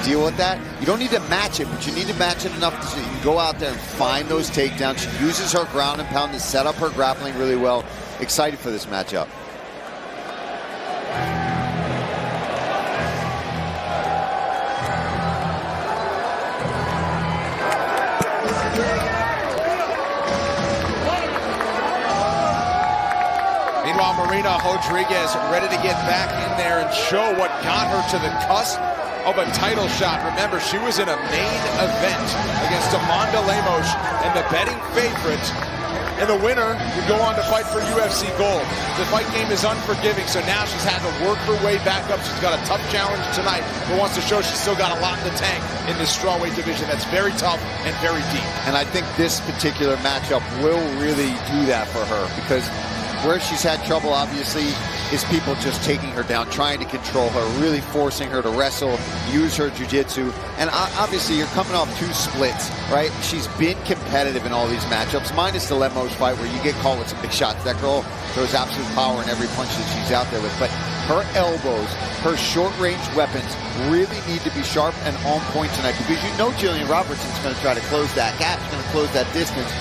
deal with that. You don't need to match it, but you need to match it enough so you can go out there and find those takedowns. She uses her ground and pound to set up her grappling really well. Excited for this matchup. Meanwhile, Marina Rodriguez ready to get back in there and show what got her to the cusp of a title shot. Remember, she was in a main event against Amanda Lemos and the betting favorite. And the winner would go on to fight for UFC gold. The fight game is unforgiving, so now she's had to work her way back up. She's got a tough challenge tonight, but wants to show she's still got a lot in the tank in this strawweight division that's very tough and very deep. And I think this particular matchup will really do that for her, because where she's had trouble, obviously, is people just taking her down, trying to control her, really forcing her to wrestle, use her jiu-jitsu. And obviously, you're coming off 2 splits, right? She's been competitive in all these matchups, minus the Lemos fight where you get caught with some big shots. That girl throws absolute power in every punch that she's out there with. But her elbows, her short-range weapons really need to be sharp and on point tonight, because you know Gillian Robertson's going to try to close that gap, she's going to close that distance.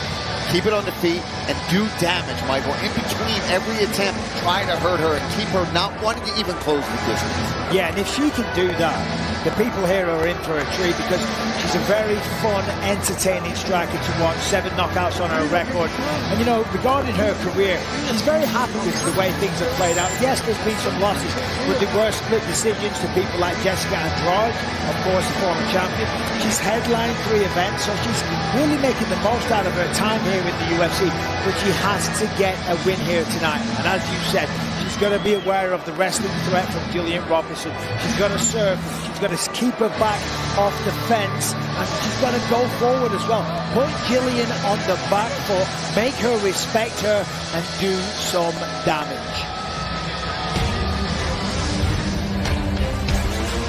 Keep it on the feet and do damage, Michael. In between every attempt, trying to hurt her and keep her not wanting to even close the distance. Yeah, and if she can do that, the people here are in for a treat, because she's a very fun, entertaining striker to watch. 7 knockouts on her record. And, you know, regarding her career, she's very happy with the way things have played out. Yes, there's been some losses, but there were split decisions to people like Jessica Andrade, of course, the former champion. She's headlined 3 events, so she's really making the most out of her time here with the UFC, but she has to get a win here tonight. And as you said, she's got to be aware of the wrestling threat from Gillian Robertson. She's got to serve, she's got to keep her back off the fence, and she's got to go forward as well. Put Gillian on the back foot, make her respect her, and do some damage.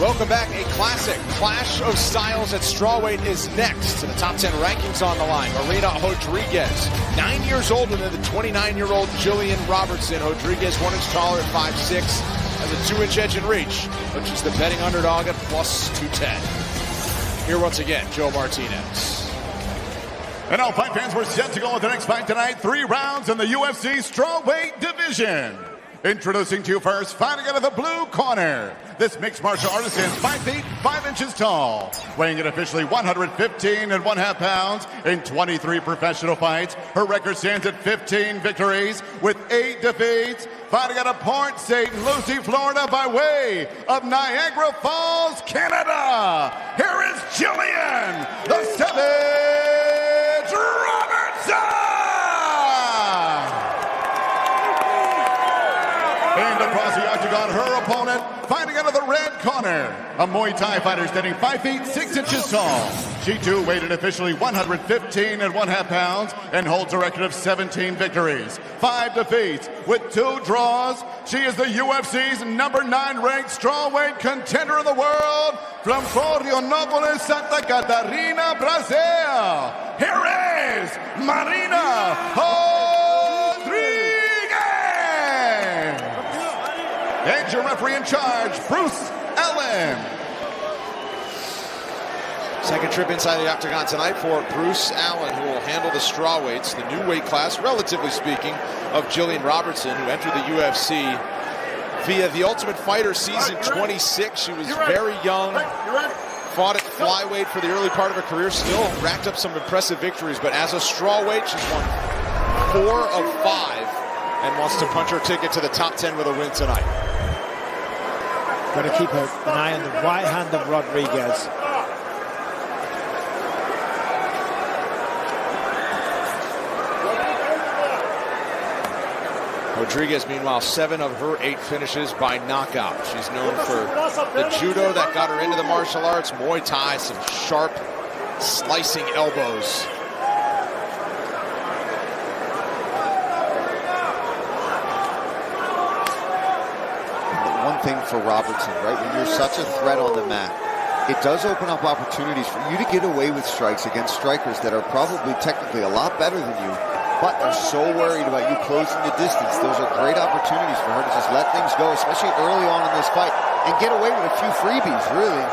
Welcome back. A classic clash of styles at strawweight is next. The top 10 rankings on the line. Marina Rodriguez, 9 years older than the 29-year-old Gillian Robertson. Rodriguez 1 inch taller at 5'6", has a 2-inch edge in reach, but she's the betting underdog at plus 210. Here once again, Joe Martinez. And all fight fans, we're set to go with the next fight tonight. 3 rounds in the UFC strawweight division. Introducing to you first, fighting out of the blue corner. This mixed martial artist is 5 feet, 5 inches tall. Weighing in officially 115.5 pounds in 23 professional fights. Her record stands at 15 victories with 8 defeats. Fighting out of Port St. Lucie, Florida by way of Niagara Falls, Canada. Here is Gillian, the Savage Robertson! And across the octagon, her opponent, fighting out of the red corner, a Muay Thai fighter standing 5 feet 6 inches tall. She too weighed in officially 115.5 pounds and holds a record of 17 victories, 5 defeats with 2 draws. She is the UFC's number 9 ranked strawweight contender in the world from Florianópolis, Santa Catarina, Brazil. Here is Marina Rodriguez. And your referee in charge, Bruce Allen. Second trip inside the octagon tonight for Bruce Allen, who will handle the strawweights, the new weight class, relatively speaking, of Gillian Robertson, who entered the UFC via The Ultimate Fighter Season 26. She was very young, fought at flyweight for the early part of her career, still racked up some impressive victories, but as a strawweight, she's won 4 of 5 and wants to punch her ticket to the top 10 with a win tonight. Got to keep an eye on the right hand of Rodriguez. Rodriguez, meanwhile, 7 of her 8 finishes by knockout. She's known for the judo that got her into the martial arts, Muay Thai, some sharp, slicing elbows. One thing for Robertson, right? When you're such a threat on the mat, it does open up opportunities for you to get away with strikes against strikers that are probably technically a lot better than you, but they're so worried about you closing the distance. Those are great opportunities for her to just let things go, especially early on in this fight, and get away with a few freebies, really.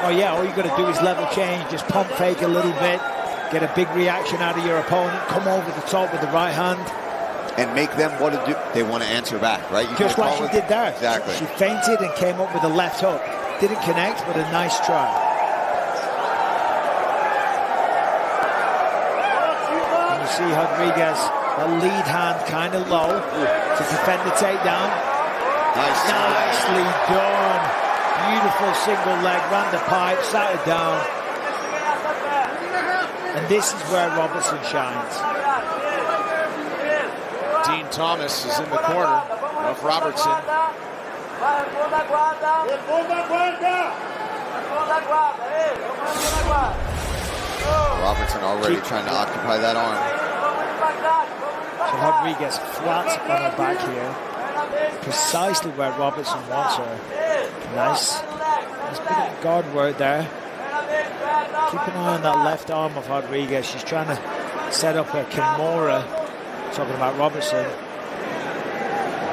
Oh yeah, all you got to do is level change, just pump fake a little bit, get a big reaction out of your opponent, come over the top with the right hand. And make them want to do, they want to answer back, right? You just like she did there. Exactly. She feinted and came up with a left hook. Didn't connect, but a nice try. And you see Rodriguez, the lead hand kind of low to defend the takedown. Nicely done. Beautiful single leg, ran the pipe, sat it down. And this is where Robertson shines. Dean Thomas is in the corner of Robertson. Robertson already trying to occupy that arm. So Rodriguez flat on her back here. Precisely where Robertson wants her. Nice. There's a bit of guard work there. Keep an eye on that left arm of Rodriguez. She's trying to set up a Kimura. Talking about Robertson.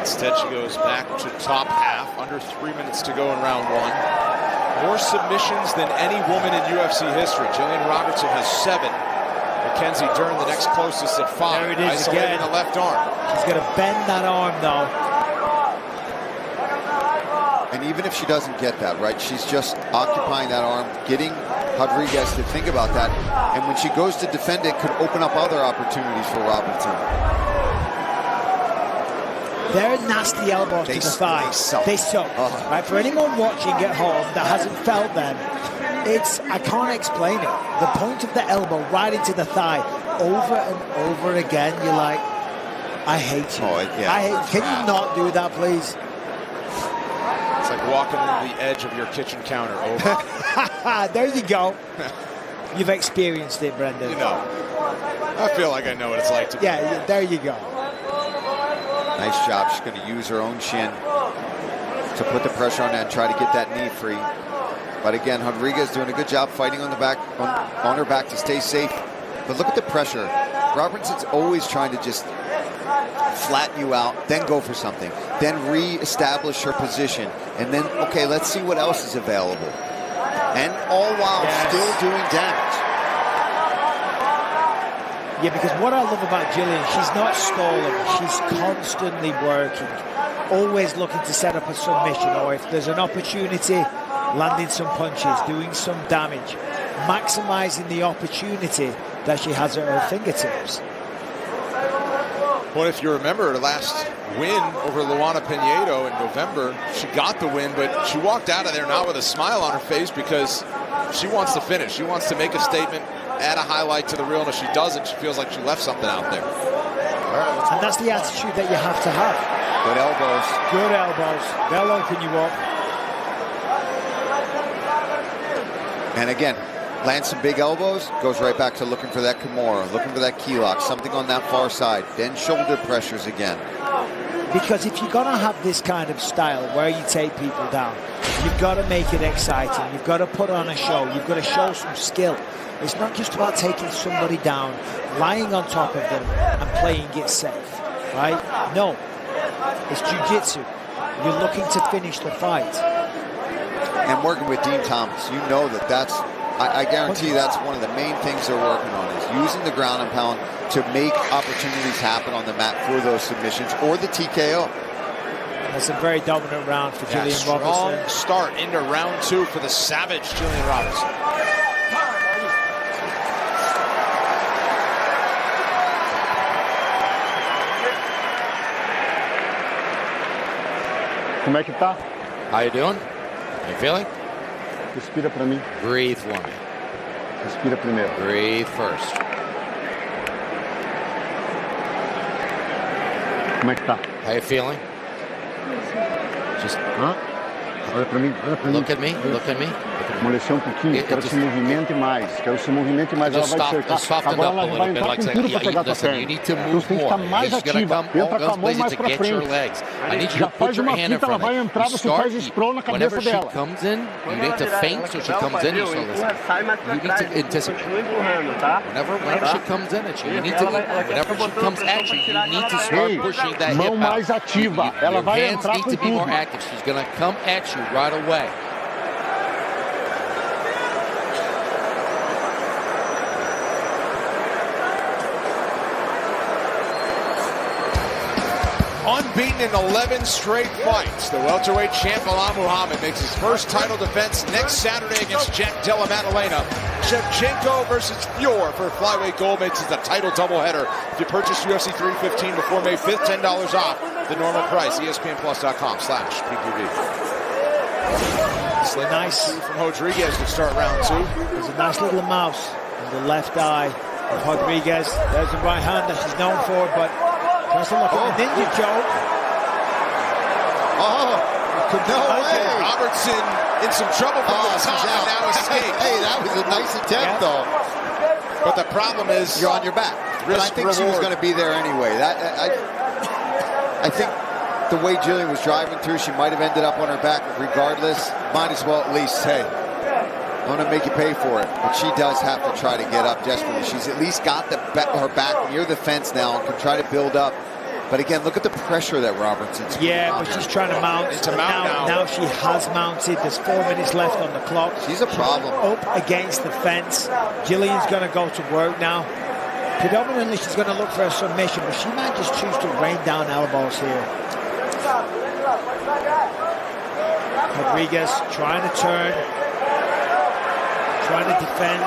Instead, she goes back to top half. Under 3 minutes to go in round one. More submissions than any woman in UFC history. Gillian Robertson has 7. Mackenzie Dern, the next closest, at 5. There it is isolating again. the left arm. She's going to bend that arm, though. And even if she doesn't get that, right, she's just occupying that arm, getting Rodriguez to think about that. And when she goes to defend it, could open up other opportunities for Robertson. They're nasty elbows to the thigh. They suck. Right? For anyone watching at home that hasn't felt them, I can't explain it. The point of the elbow right into the thigh, over and over again, you're like, I hate you. Can you not do that, please? It's like walking on the edge of your kitchen counter. Over. There you go. You've experienced it, Brendan. You know, I feel like I know what it's like to be. Yeah, there you go. Nice job. She's going to use her own shin to put the pressure on that and try to get that knee free. But again, Rodriguez doing a good job fighting on the back, on her back to stay safe. But look at the pressure. Robertson's always trying to just flatten you out, then go for something, then re-establish her position, and then, okay, let's see what else is available. And all while still doing damage. Yeah, because what I love about Gillian, she's not stalling. She's constantly working, always looking to set up a submission, or if there's an opportunity, landing some punches, doing some damage, maximizing the opportunity that she has at her fingertips. Well, if you remember her last win over Luana Pinedo in November, she got the win, but she walked out of there not with a smile on her face because she wants to finish. She wants to make a statement, add a highlight to the reel, and if she doesn't, she feels like she left something out there. And that's the attitude that you have to have. Good elbows. Good elbows. They'll open you up. And again, lands some big elbows, goes right back to looking for that Kimura, looking for that key lock, something on that far side, then shoulder pressures again. Because if you're going to have this kind of style where you take people down, you've got to make it exciting. You've got to put on a show. You've got to show some skill. It's not just about taking somebody down, lying on top of them, and playing it safe, right? No, it's jiu-jitsu. You're looking to finish the fight. And working with Dean Thomas, you know that's, I guarantee that's one of the main things they're working on, is using the ground and pound to make opportunities happen on the mat for those submissions or the TKO. That's a very dominant round for Gillian Robertson. Strong start into round 2 for the savage Gillian Robertson. Como é que tá? How you doing? How you feeling? Respira pra mim. Breathe for me. Respira primeiro. Breathe first. Como é que tá? How you feeling? Just Olha pra mim, olha pra mim. look at me. Look at me. Amolecer quero que se movimente mais. Quero que se movimente mais. Ela vai cercar. Agora ela vai entrar com tudo pra pegar tua perna. You need to Então move tem que estar more. mais He's gonna ativa. come Entra com a mão mais to pra get your frente. legs. I need you Já to put faz your uma hand in fita, ela front vai of entrar, you. você faz sprawl na cabeça Whenever she dela. comes in, you need to feint so she comes in. So listen, you need to anticipate. Whenever she comes in at you, you need to. Whenever she comes at you, you need to start pushing that hip Mão mais out. ativa. Ela vai Your hands entrar need com to be more tudo. active. She's gonna come at you right away. Unbeaten in 11 straight fights, the welterweight champ Alaa Muhammad makes his first title defense next Saturday against Jack Della Maddalena. Shevchenko versus Fior for flyweight gold makes it a title doubleheader. If you purchase UFC 315 before May 5th, $10 off the normal price. ESPNplus.com/PPV. Nice from Rodriguez to start round 2. There's a nice little mouse in the left eye of Rodriguez. There's the right hand that she's known for, but tries to look at the ninja choke. No way. Robertson in some trouble from the top and now escaped. Hey, that was a nice attempt, though. But the problem is you're on your back. But I think she was going to be there anyway. I think the way Gillian was driving through, she might have ended up on her back regardless. Might as well at least, hey, I'm going to make you pay for it. But she does have to try to get up desperately. She's at least got her back near the fence now and can try to build up. But again, look at the pressure that Robertson's putting on. But she's trying to mount. Now she has mounted. There's 4 minutes left on the clock. She's a problem. Up against the fence. Gillian's going to go to work now. Predominantly, she's going to look for a submission, but she might just choose to rain down elbows here. Rodriguez trying to turn, trying to defend.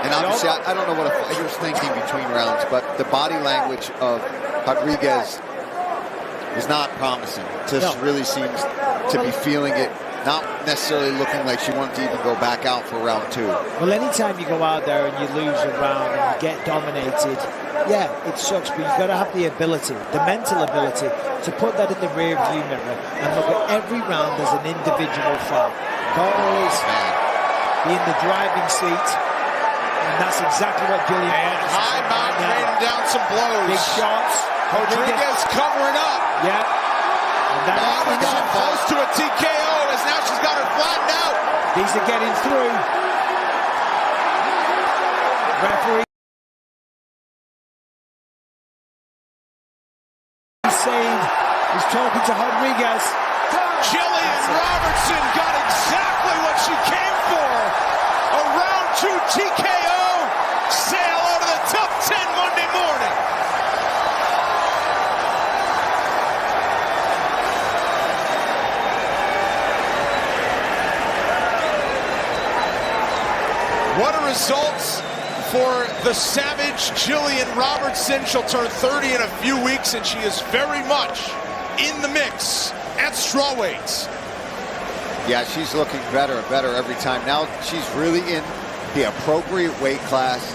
And obviously, I don't know what a fighter's thinking between rounds, but the body language of Rodriguez is not promising. Just really seems to be feeling it, not necessarily looking like she wanted to even go back out for round 2. Well, anytime you go out there and you lose a round and you get dominated, yeah, it sucks, but you've got to have the ability, the mental ability, to put that in the rear view mirror and look at every round as an individual fight. Don't always be in the driving seat. And that's exactly what Gillian wants. High mountain raining down some blows. Big shots. Rodriguez covering up. Yeah. And Robertson close to a TKO as now she's got her flattened out. These are getting through. Referee saying he's talking to Rodriguez. Gillian Robertson got exactly what she came for. A round 2 TKO. Sail out of the top 10 Monday morning. What a result for the savage Gillian Robertson. She'll turn 30 in a few weeks, and she is very much in the mix at strawweight. Yeah, she's looking better and better every time. Now she's really in the appropriate weight class.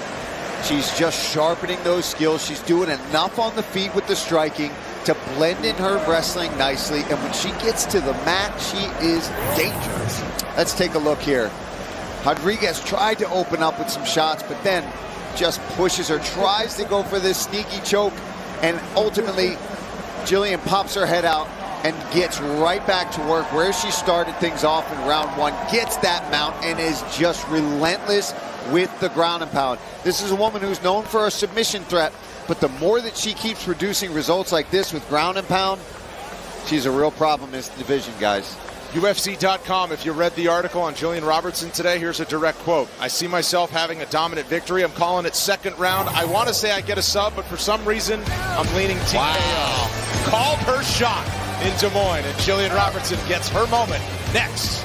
She's just sharpening those skills. She's doing enough on the feet with the striking to blend in her wrestling nicely. And when she gets to the mat, she is dangerous. Let's take a look here. Rodriguez tried to open up with some shots, but then just pushes her, tries to go for this sneaky choke, and ultimately Gillian pops her head out and gets right back to work where she started things off in round 1, gets that mount, and is just relentless with the ground and pound. This is a woman who's known for a submission threat, but the more that she keeps producing results like this with ground and pound, she's a real problem in this division, guys. UFC.com, if you read the article on Gillian Robertson today, here's a direct quote. I see myself having a dominant victory. I'm calling it second round. I want to say I get a sub, but for some reason, I'm leaning TKO. Wow. Called her shot in Des Moines, and Gillian Robertson gets her moment next.